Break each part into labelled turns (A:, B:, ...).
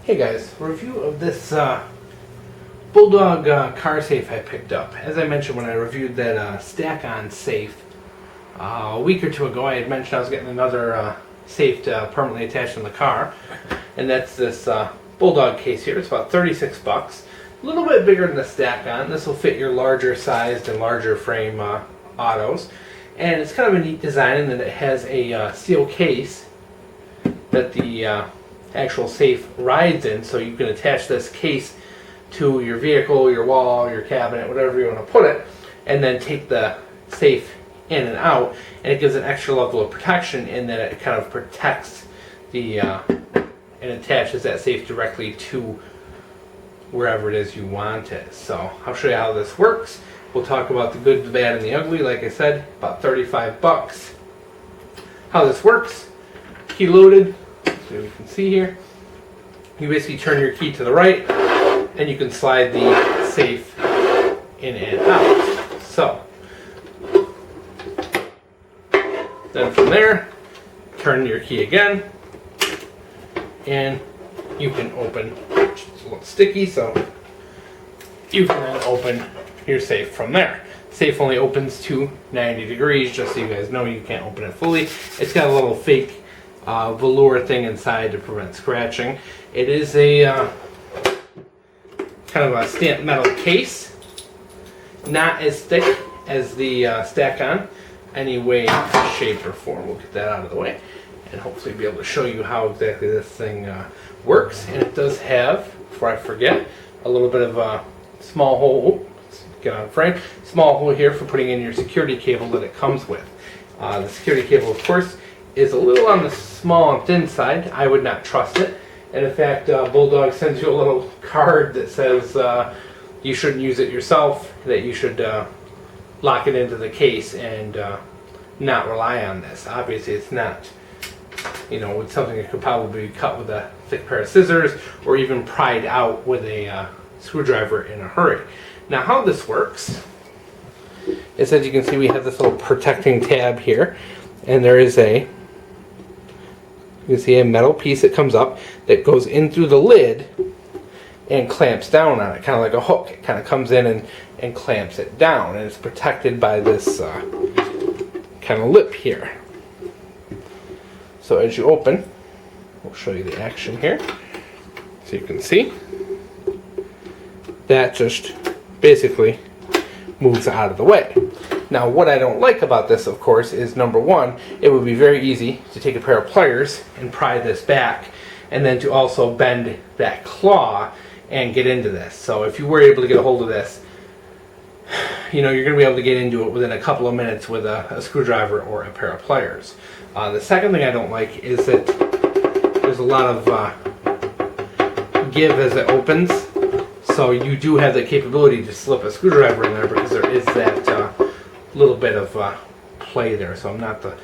A: Hey guys, review of this Bulldog car safe I picked up. As I mentioned when I reviewed that stack-on safe a week or two ago, I had mentioned I was getting another safe to permanently attach in the car, and that's this Bulldog case here. It's about 36 bucks. A little bit bigger than the stack-on. This will fit your larger sized and larger frame autos, and it's kind of a neat design in that it has a steel case that the actual safe rides in, so you can attach this case to your vehicle, your wall, your cabinet, whatever you want to put it, and then take the safe in and out, and it gives an extra level of protection in that it kind of protects the and attaches that safe directly to wherever it is you want it. So I'll show you how this works. We'll talk about the good, the bad, and the ugly. Like I said, about 35 bucks. How this works: key loaded. So you can see here, you basically turn your key to the right and you can slide the safe in and out. So then from there, turn your key again and you can open. It's a little sticky, so you can then open your safe from there. Safe only opens to 90 degrees, just so you guys know. You can't open it fully. It's got a little fake velour thing inside to prevent scratching. It is a kind of a stamped metal case, not as thick as the stack-on, any way, shape, or form. We'll get that out of the way and hopefully be able to show you how exactly this thing works. And it does have, before I forget, a little bit of a small hole. Let's get on frame. Small hole here for putting in your security cable that it comes with. The security cable, of course, is a little on the small and thin side. I would not trust it. And in fact, Bulldog sends you a little card that says you shouldn't use it yourself, that you should lock it into the case and not rely on this. Obviously, it's not, it's something that could probably be cut with a thick pair of scissors or even pried out with a screwdriver in a hurry. Now, how this works is, as you can see, we have this little protecting tab here, and there is you can see a metal piece that comes up that goes in through the lid and clamps down on it, kind of like a hook. It kind of comes in and clamps it down, and it's protected by this kind of lip here. So as you open, we'll show you the action here. So you can see that just basically moves out of the way. Now, what I don't like about this, of course, is number one, it would be very easy to take a pair of pliers and pry this back, and then to also bend that claw and get into this. So if you were able to get a hold of this, you're going to be able to get into it within a couple of minutes with a screwdriver or a pair of pliers. The second thing I don't like is that there's a lot of give as it opens. So you do have the capability to slip a screwdriver in there because there is that little bit of play there. So I'm not the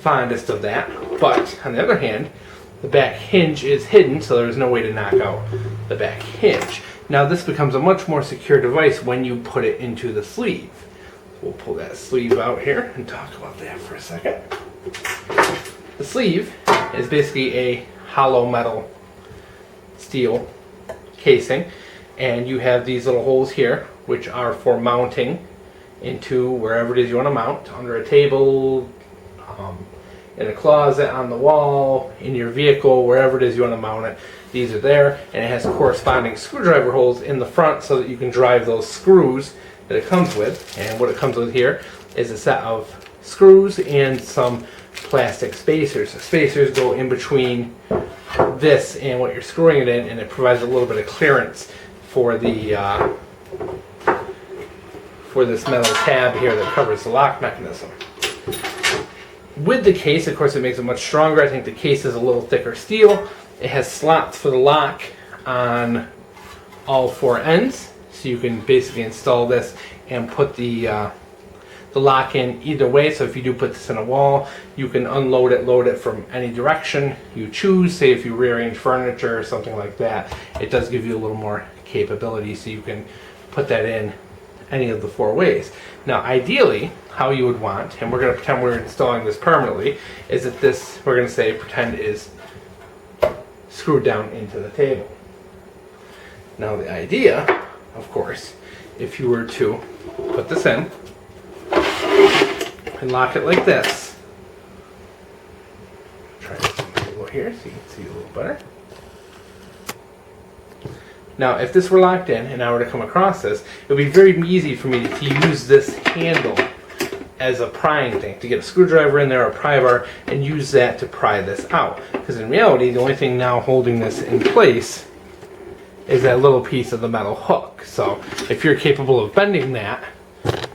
A: fondest of that. But on the other hand, the back hinge is hidden, so there's no way to knock out the back hinge. Now this becomes a much more secure device when you put it into the sleeve. We'll pull that sleeve out here and talk about that for a second. The sleeve is basically a hollow metal steel casing, and you have these little holes here which are for mounting into wherever it is you want to mount, under a table, in a closet, on the wall, in your vehicle, wherever it is you want to mount it. These are there, and it has corresponding screwdriver holes in the front so that you can drive those screws that it comes with. And what it comes with here is a set of screws and some plastic spacers. The spacers go in between this and what you're screwing it in, and it provides a little bit of clearance for the for this metal tab here that covers the lock mechanism. With the case, of course, it makes it much stronger. I think the case is a little thicker steel. It has slots for the lock on all four ends, so you can basically install this and put the lock in either way. So if you do put this in a wall, you can unload it, load it from any direction you choose. Say if you rearrange furniture or something like that, it does give you a little more capability, so you can put that in any of the four ways. Now, ideally, how you would want, and we're going to pretend we're installing this permanently, is that this, we're going to say, pretend is screwed down into the table. Now the idea, of course, if you were to put this in and lock it like this. Try this over here so you can see a little better. Now, if this were locked in and I were to come across this, it would be very easy for me to use this handle as a prying thing, to get a screwdriver in there or a pry bar and use that to pry this out. Because in reality, the only thing now holding this in place is that little piece of the metal hook. So if you're capable of bending that,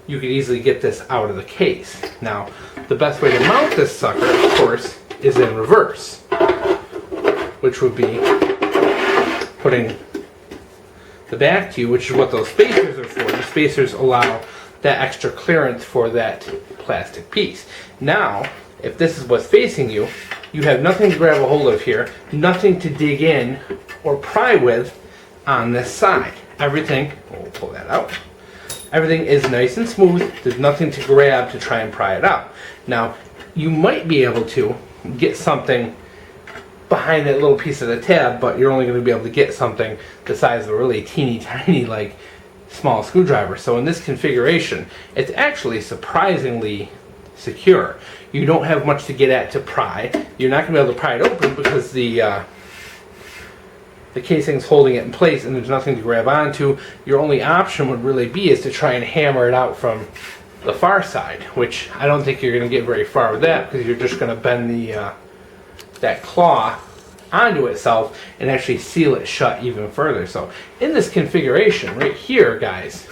A: you could easily get this out of the case. Now, the best way to mount this sucker, of course, is in reverse, which would be putting the back to you, which is what those spacers are for. The spacers allow that extra clearance for that plastic piece. Now, if this is what's facing you, you have nothing to grab a hold of here, nothing to dig in or pry with on this side. Everything, we'll pull that out. Everything is nice and smooth. There's nothing to grab to try and pry it out. Now, you might be able to get something behind that little piece of the tab, but you're only going to be able to get something the size of a really teeny tiny, like, small screwdriver. So in this configuration, it's actually surprisingly secure. You don't have much to get at to pry. You're not going to be able to pry it open because the casing's holding it in place and there's nothing to grab onto. Your only option would really be is to try and hammer it out from the far side, which I don't think you're going to get very far with that because you're just going to bend the that claw onto itself and actually seal it shut even further. So in this configuration right here, guys,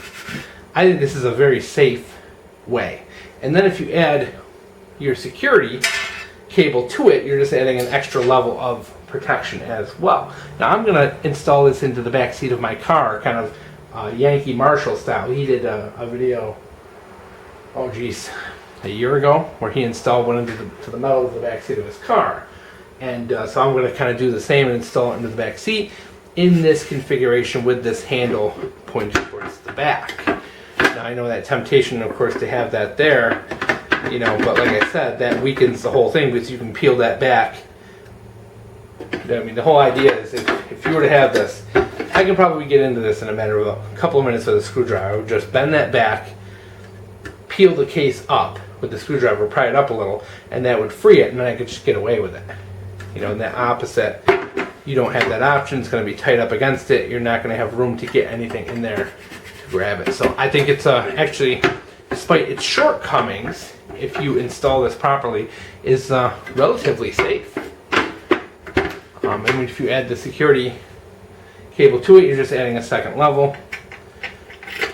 A: I think this is a very safe way. And then if you add your security cable to it, you're just adding an extra level of protection as well. Now I'm going to install this into the back seat of my car, kind of Yankee Marshall style. He did a video, oh geez, a year ago, where he installed one into the metal of the back seat of his car. And so I'm going to kind of do the same and install it into the back seat in this configuration with this handle pointed towards the back. Now I know that temptation, of course, to have that there, you know, but like I said, that weakens the whole thing because you can peel that back. I mean, the whole idea is if you were to have this, I can probably get into this in a matter of a couple of minutes with a screwdriver. I would just bend that back, peel the case up with the screwdriver, pry it up a little, and that would free it, and then I could just get away with it. You know, and the opposite, you don't have that option. It's going to be tight up against it. You're not going to have room to get anything in there to grab it. So I think it's actually, despite its shortcomings, if you install this properly, is relatively safe. And if you add the security cable to it, you're just adding a second level.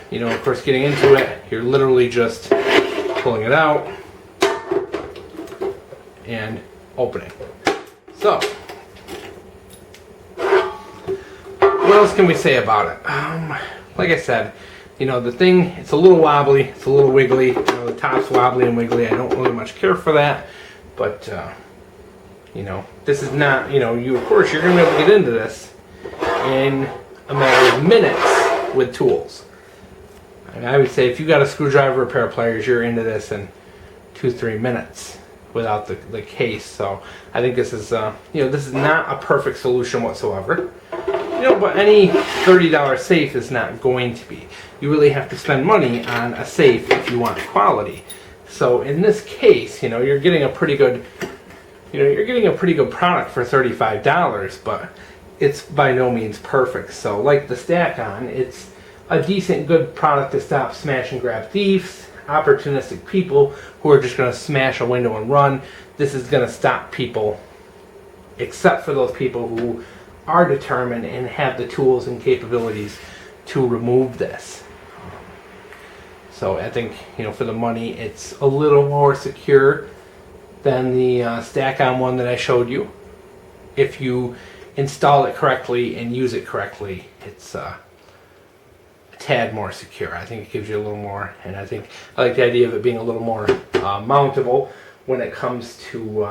A: You know, of course, getting into it, you're literally just pulling it out and opening. So, what else can we say about it? Like I said, you know, the thing, it's a little wobbly, it's a little wiggly. You know, the top's wobbly and wiggly. I don't really much care for that, but you know, this is not, you know, of course you're going to be able to get into this in a matter of minutes with tools. And I would say if you got a screwdriver or a pair of pliers, you're into this in 2-3 minutes without the case. So I think this is, you know, this is not a perfect solution whatsoever. You know, but any $30 safe is not going to be. You really have to spend money on a safe if you want quality. So in this case, you know, you're getting a pretty good, product for $35, but it's by no means perfect. So like the Stack-On, it's a decent, good product to stop smash and grab thieves, opportunistic people who are just going to smash a window and run. This is going to stop people, except for those people who are determined and have the tools and capabilities to remove this. So I think, you know, for the money, it's a little more secure than the Stack-On one that I showed you. If you install it correctly and use it correctly, it's a tad more secure. I think it gives you a little more, and I like the idea of it being a little more mountable when it comes to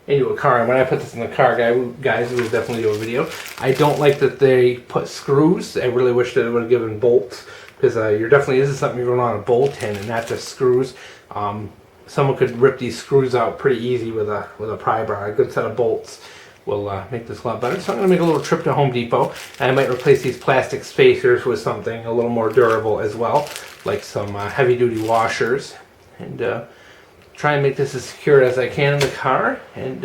A: into a car. And when I put this in the car, guys, we will definitely do a video. I don't like that they put screws. I really wish that they would have given bolts, because this is something you're going to want to bolt in and not just screws. Someone could rip these screws out pretty easy with a pry bar, a good set of bolts. will make this a lot better. So I'm going to make a little trip to Home Depot, and I might replace these plastic spacers with something a little more durable as well, like some heavy duty washers, and try and make this as secure as I can in the car. And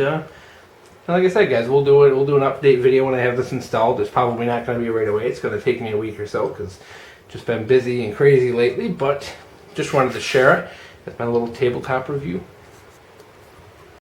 A: like I said, guys, we'll do it. We'll do an update video when I have this installed. It's probably not going to be right away. It's going to take me a week or so because just been busy and crazy lately, but just wanted to share it. That's my little tabletop review.